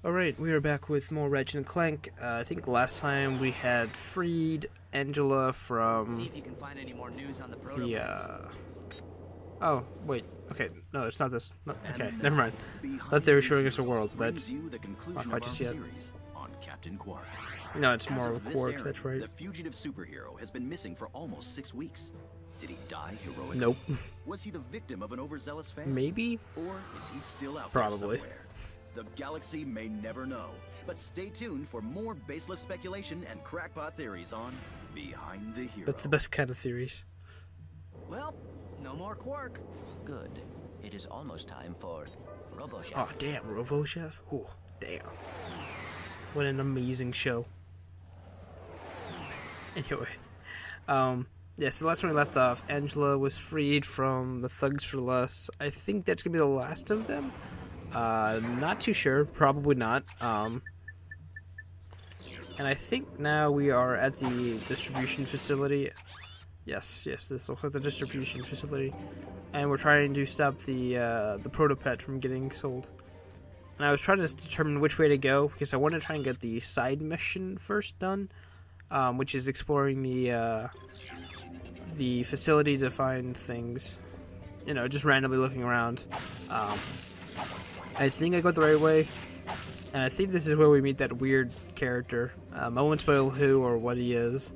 Alright, we are back with more Ratchet and Clank. I think last time we had freed Angela from See if you can find any more news on the the, Proto-Pets. Oh, wait. Okay, no, it's not this. No, okay, never mind. Thought they were showing us a world. That's not quite just yet. No, it's more of a quark, that's right. The fugitive superhero has been missing for almost 6 weeks. Did he die heroically? Nope. Was he the victim of an overzealous fan? Maybe? Or is he still out Probably. there somewhere? The galaxy may never know. But stay tuned for more baseless speculation and crackpot theories on Behind the Hero. That's the best kind of theories. Well, no more quark. Good. It is almost time for RoboChef. Oh, damn, RoboChef? Oh, damn. What an amazing show. Anyway, yeah, so last time we left off, Angela was freed from the Thugs for Less. I think that's gonna be the last of them. Not too sure, probably not. And I think now we are at the distribution facility. Yes, this looks like the distribution facility. And we're trying to stop the Proto-Pet from getting sold. And I was trying to determine which way to go, because I want to try and get the side mission first done, which is exploring the facility to find things, you know, just randomly looking around. I think I got the right way, and I think this is where we meet that weird character. I won't spoil who or what he is,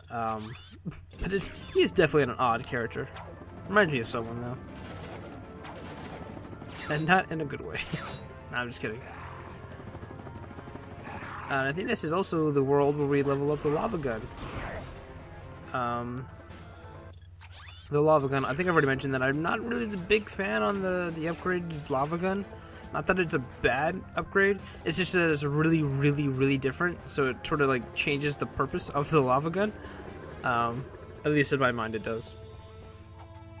but he's definitely an odd character. Reminds me of someone, though. And not in a good way. No, I'm just kidding. And I think this is also the world where we level up the lava gun. The lava gun, I think I've already mentioned that I'm not really the big fan on the upgraded lava gun. Not that it's a bad upgrade, it's just that it's really, really, really different, so it sort of like changes the purpose of the lava gun. At least in my mind it does.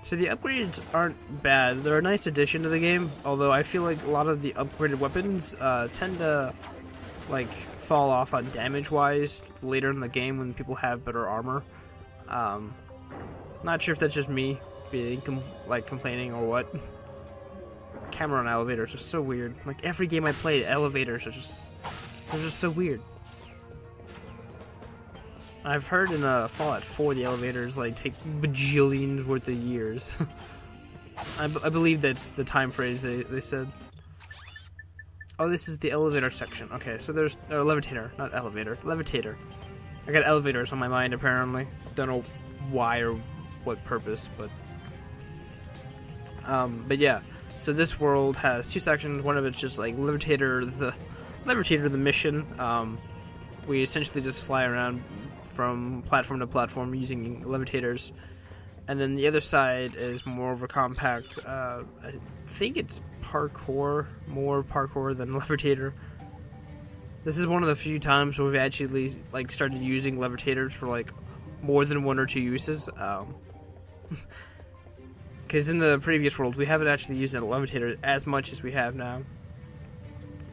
So the upgrades aren't bad, they're a nice addition to the game, although I feel like a lot of the upgraded weapons tend to like fall off on damage-wise later in the game when people have better armor. Not sure if that's just me being complaining or what. Camera on elevators are so weird. Like every game I play, elevators are just so weird. I've heard in Fallout 4 the elevators like take bajillions worth of years. I believe that's the time phrase they said. Oh, this is the elevator section. Okay, so there's levitator, not elevator, levitator. I got elevators on my mind apparently. Don't know why or what purpose, but yeah. So this world has two sections. One of it's just like levitator, the mission. We essentially just fly around from platform to platform using levitators, and then the other side is more of a compact. I think it's parkour, more parkour than levitator. This is one of the few times where we've actually like started using levitators for like more than one or two uses. Because in the previous world, we haven't actually used a levitator as much as we have now.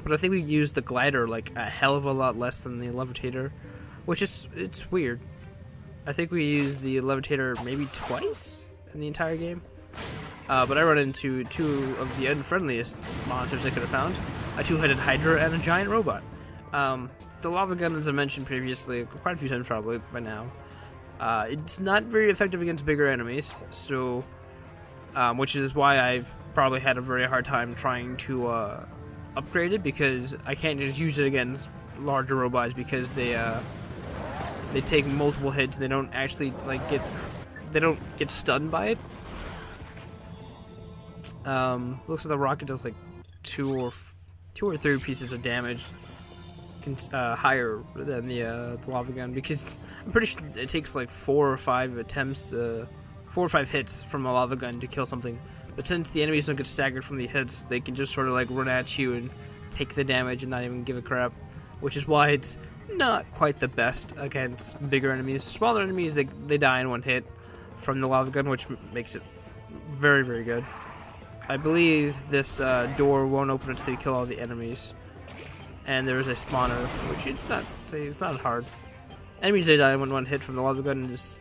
But I think we used the glider like a hell of a lot less than the levitator, which is, it's weird. I think we used the levitator maybe twice in the entire game. But I run into two of the unfriendliest monsters I could have found. A two-headed Hydra and a giant robot. The lava gun, as I mentioned previously, quite a few times probably by now, it's not very effective against bigger enemies, so which is why I've probably had a very hard time trying to upgrade it, because I can't just use it against larger robots because they take multiple hits and they don't actually get stunned by it. Looks like the rocket does like two or three pieces of damage. Higher than the lava gun, because I'm pretty sure it takes like 4 or 5 hits from a lava gun to kill something. But since the enemies don't get staggered from the hits, they can just sort of like run at you and take the damage and not even give a crap. Which is why it's not quite the best against bigger enemies. Smaller enemies, they die in one hit from the lava gun, which makes it very, very good. I believe this door won't open until you kill all the enemies. And there is a spawner, which it's not hard. Enemies they die in one hit from the lava gun is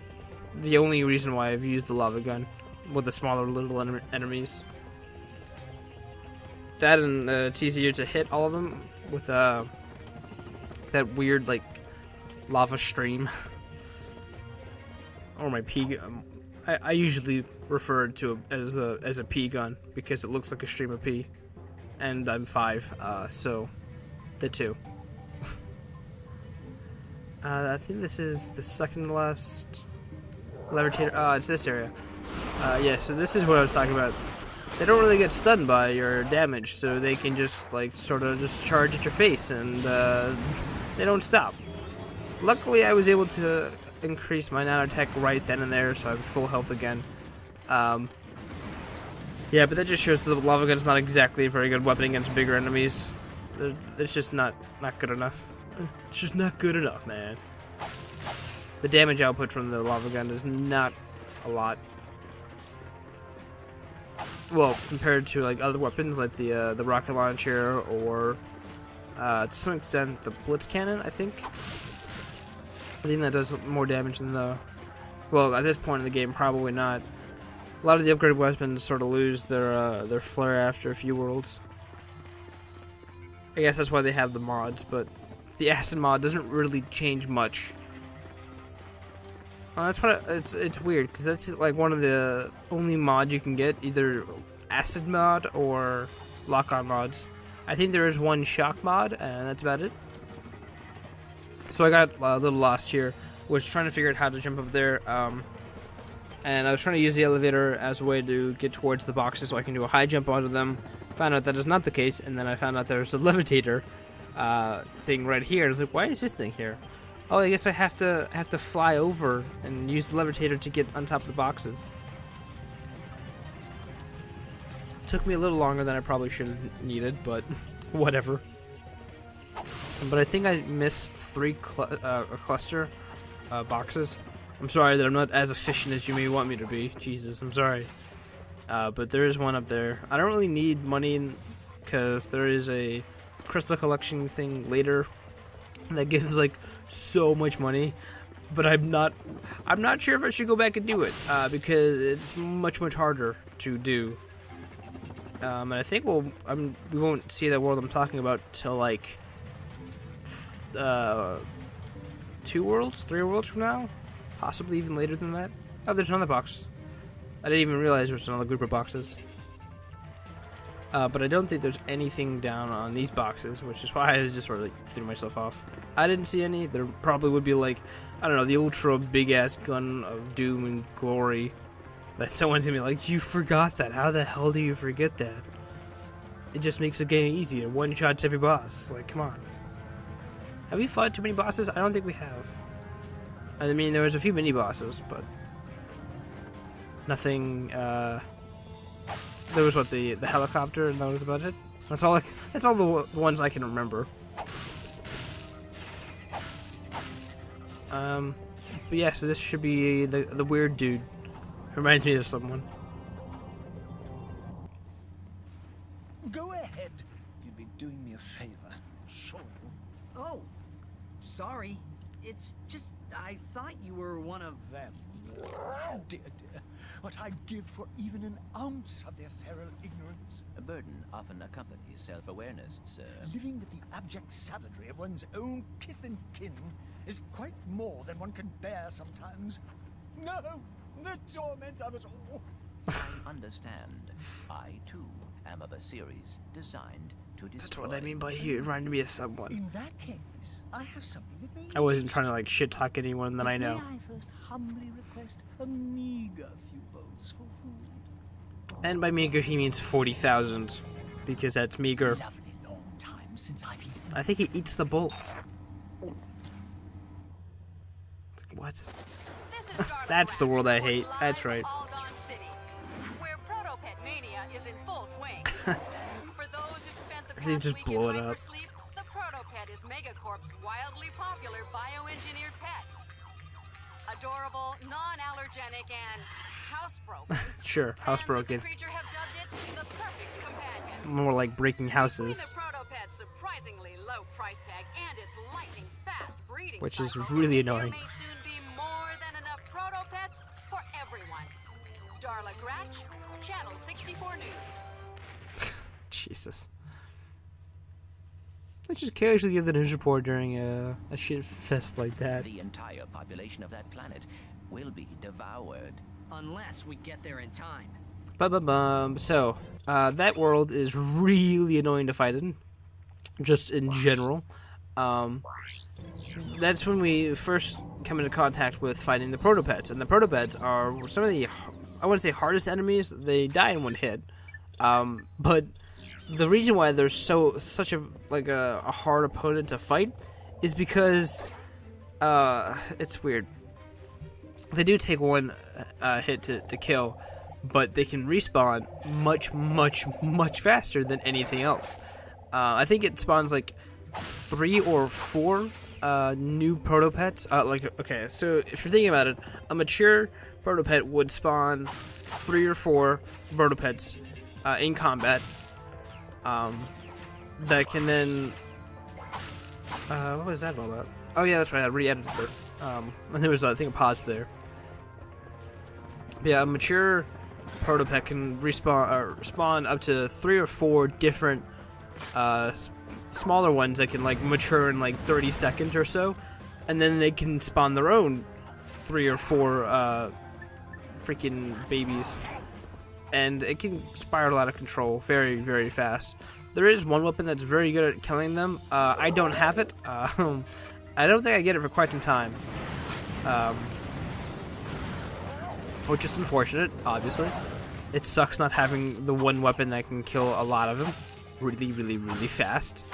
the only reason why I've used the lava gun with the smaller little enemies. that, and it's easier to hit all of them with that weird like lava stream. Or my pea gun. I usually refer to it as a pea gun because it looks like a stream of pea, and I'm 5, so the 2. I think this is the second last levitator. It's this area. Yeah, so this is what I was talking about. They don't really get stunned by your damage, so they can just like sort of just charge at your face, and they don't stop. Luckily, I was able to increase my nanotech right then and there, so I'm full health again. Yeah, but that just shows the lava gun's not exactly a very good weapon against bigger enemies. It's just not good enough. It's just not good enough, man. The damage output from the lava gun is not a lot. Well, compared to like other weapons like the rocket launcher or to some extent the blitz cannon, I think that does more damage than the... Well, at this point in the game, probably not. A lot of the upgraded weapons sort of lose their flare after a few worlds. I guess that's why they have the mods, but the acid mod doesn't really change much. Well, that's what it's weird, because that's like one of the only mods you can get, either acid mod or lock-on mods. I think there is one shock mod, and that's about it. So I got a little lost here, was trying to figure out how to jump up there, and I was trying to use the elevator as a way to get towards the boxes so I can do a high jump onto them. Found out that is not the case, and then I found out there's a levitator thing right here. I was like, why is this thing here? Oh, I guess I have to fly over and use the levitator to get on top of the boxes. Took me a little longer than I probably should have needed, but whatever. But I think I missed 3 cluster boxes. I'm sorry that I'm not as efficient as you may want me to be. Jesus, I'm sorry. But there is one up there. I don't really need money because there is a crystal collection thing later that gives like so much money. But I'm not sure if I should go back and do it because it's much harder to do. And I think we won't see that world I'm talking about till like 3 worlds from now, possibly even later than that. Oh, there's another box. I didn't even realize there was another group of boxes. But I don't think there's anything down on these boxes, which is why I just sort of like threw myself off. I didn't see any. There probably would be like, I don't know, the ultra big ass gun of doom and glory that someone's gonna be like, you forgot that. How the hell do you forget that? It just makes the game easier. One shots every boss. Like, come on. Have we fought too many bosses? I don't think we have. I mean, there was a few mini bosses, but nothing. There was what the helicopter, and that was about it. That's all the ones I can remember. But yeah, so this should be the weird dude. Reminds me of someone. Go ahead. You'd be doing me a favor. Sure. Oh, sorry. It's just I thought you were one of Them. Dear, dear. What I'd give for even an ounce of their feral ignorance. A burden often accompanies self-awareness, sir. Living with the abject savagery of one's own kith and kin is quite more than one can bear sometimes. No, the torment of it all. I understand. I, too, am of a series designed to destroy. That's what I mean by he reminded me of someone. In that case, I have something that may I wasn't trying to like shit talk anyone that I know. May I first humbly request a meager few bolts for food? And by meager he means 40,000, because that's meager. Lovely long time since I've eaten. I think he eats the bolts. What? That's the world I hate. That's right. Where Proto-Pet mania is in full swing. For those who've spent the They past just week blow in it up. hypersleep, the Proto-Pet is Mega-Corp's wildly popular bioengineered pet. Adorable, non-allergenic, and housebroken. Sure, Fans of the housebroken. creature have dubbed it the perfect companion. More like breaking Between houses, the Proto-Pet's surprisingly low price tag and its lightning fast breeding which is cycle, really annoying. there may soon be more than enough Proto-Pets for everyone. Darla Gratch, Channel 64 News. Jesus. Let's just casually give the news report during a shit fest like that. The entire population of that planet will be devoured. Unless we get there in time. So, that world is really annoying to fight in. Just in general. That's when we first come into contact with fighting the Proto-Pets. And the Proto-Pets are some of the, I wouldn't say hardest enemies. They die in one hit. But the reason why they're such a hard opponent to fight is because it's weird. They do take one hit to kill, but they can respawn much faster than anything else. I think it spawns like 3 or 4 new Proto-Pets. Okay, so if you're thinking about it, a mature Proto-Pet would spawn 3 or 4 Proto-Pets in combat. That can then... what was that all about? Oh yeah, that's right, I re-edited this. And there was, I think, a pause there. But yeah, a mature Proto-Pet can spawn up to 3 or 4 different smaller ones that can like mature in like 30 seconds or so, and then they can spawn their own 3 or 4 freaking babies, and it can spiral out of control very, very fast. There is one weapon that's very good at killing them. I don't have it. I don't think I get it for quite some time, which is unfortunate. Obviously, it sucks not having the one weapon that can kill a lot of them really fast.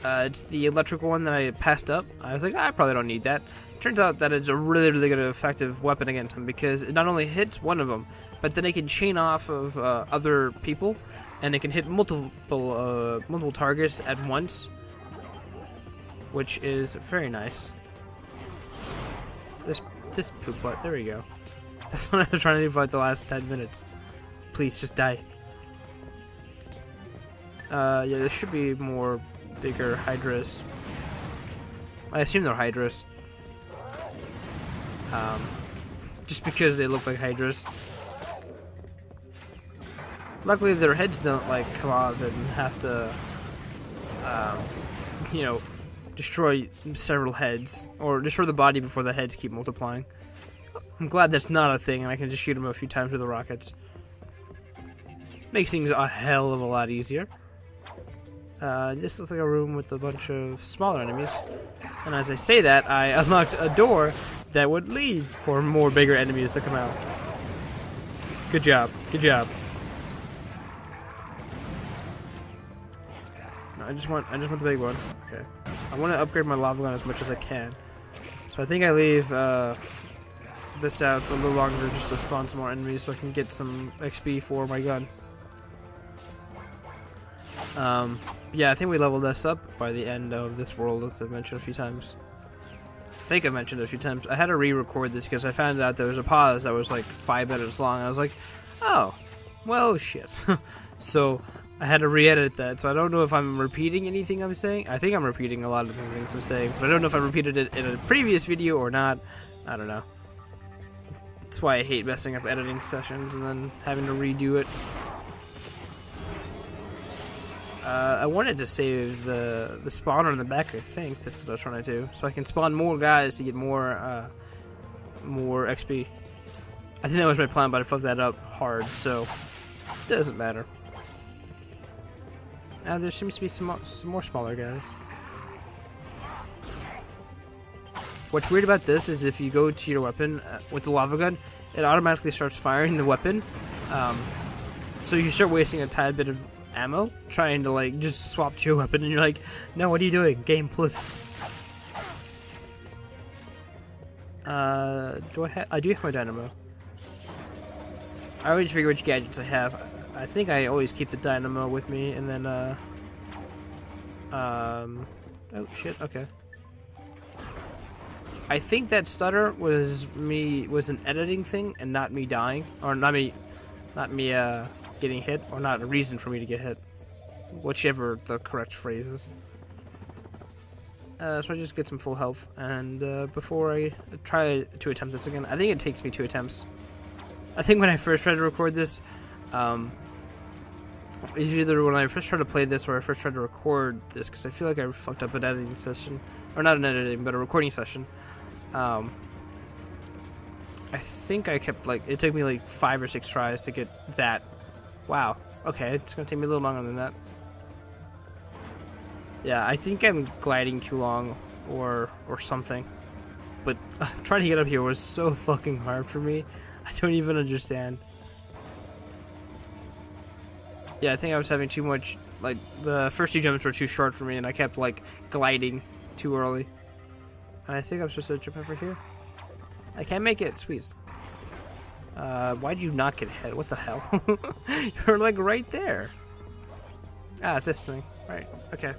It's the electrical one that I passed up. I was like, I probably don't need that. Turns out that it's a really good effective weapon against them, because it not only hits one of them, but then it can chain off of other people, and it can hit multiple targets at once, which is very nice. This poop butt. There we go. That's what I was trying to do for like the last 10 minutes. Please just die. Yeah, there should be more bigger Hydras. I assume they're Hydras. Just because they look like Hydras. Luckily, their heads don't like come off and have to, destroy several heads, or destroy the body before the heads keep multiplying. I'm glad that's not a thing, and I can just shoot them a few times with the rockets. Makes things a hell of a lot easier. This looks like a room with a bunch of smaller enemies. And as I say that, I unlocked a door that would lead for more bigger enemies to come out. Good job. Good job. No, I just want the big one. Okay. I want to upgrade my lava gun as much as I can. So I think I leave this out for a little longer just to spawn some more enemies so I can get some XP for my gun. Yeah, I think we leveled this up by the end of this world, as I've mentioned a few times. I think I mentioned it a few times. I had to re-record this because I found out there was a pause that was like 5 minutes long. I was like, oh, well, shit. So I had to re-edit that. So I don't know if I'm repeating anything I'm saying. I think I'm repeating a lot of the things I'm saying, but I don't know if I repeated it in a previous video or not. I don't know. That's why I hate messing up editing sessions and then having to redo it. I wanted to save the spawner in the back, I think. That's what I was trying to do. So I can spawn more guys to get more XP. I think that was my plan, but I fucked that up hard, so it doesn't matter. There seems to be some more smaller guys. What's weird about this is if you go to your weapon with the lava gun, it automatically starts firing the weapon. So you start wasting a tiny bit of ammo trying to like just swap to your weapon, and you're like, no, what are you doing? Game plus. I do have my dynamo. I always figure which gadgets I have. I think I always keep the dynamo with me, and then oh shit, okay. I think that stutter was an editing thing and not me dying, or not me getting hit, or not a reason for me to get hit, whichever the correct phrase is. So I just get some full health, and before I try to attempt this again, I think it takes me 2 attempts. I think when I first tried to record this, is either when I first tried to play this or I first tried to record this, because I feel like I fucked up an editing session, or not an editing, but a recording session. I think I kept, like, it took me like 5 or 6 tries to get that. Wow. Okay, it's gonna take me a little longer than that. Yeah, I think I'm gliding too long, or something. But trying to get up here was so fucking hard for me. I don't even understand. Yeah, I think I was having too much, like, the first 2 jumps were too short for me, and I kept, like, gliding too early. And I think I'm supposed to jump over here. I can't make it, squeeze. Why'd you not get hit? What the hell? You're, like, right there. Ah, this thing. Right, okay.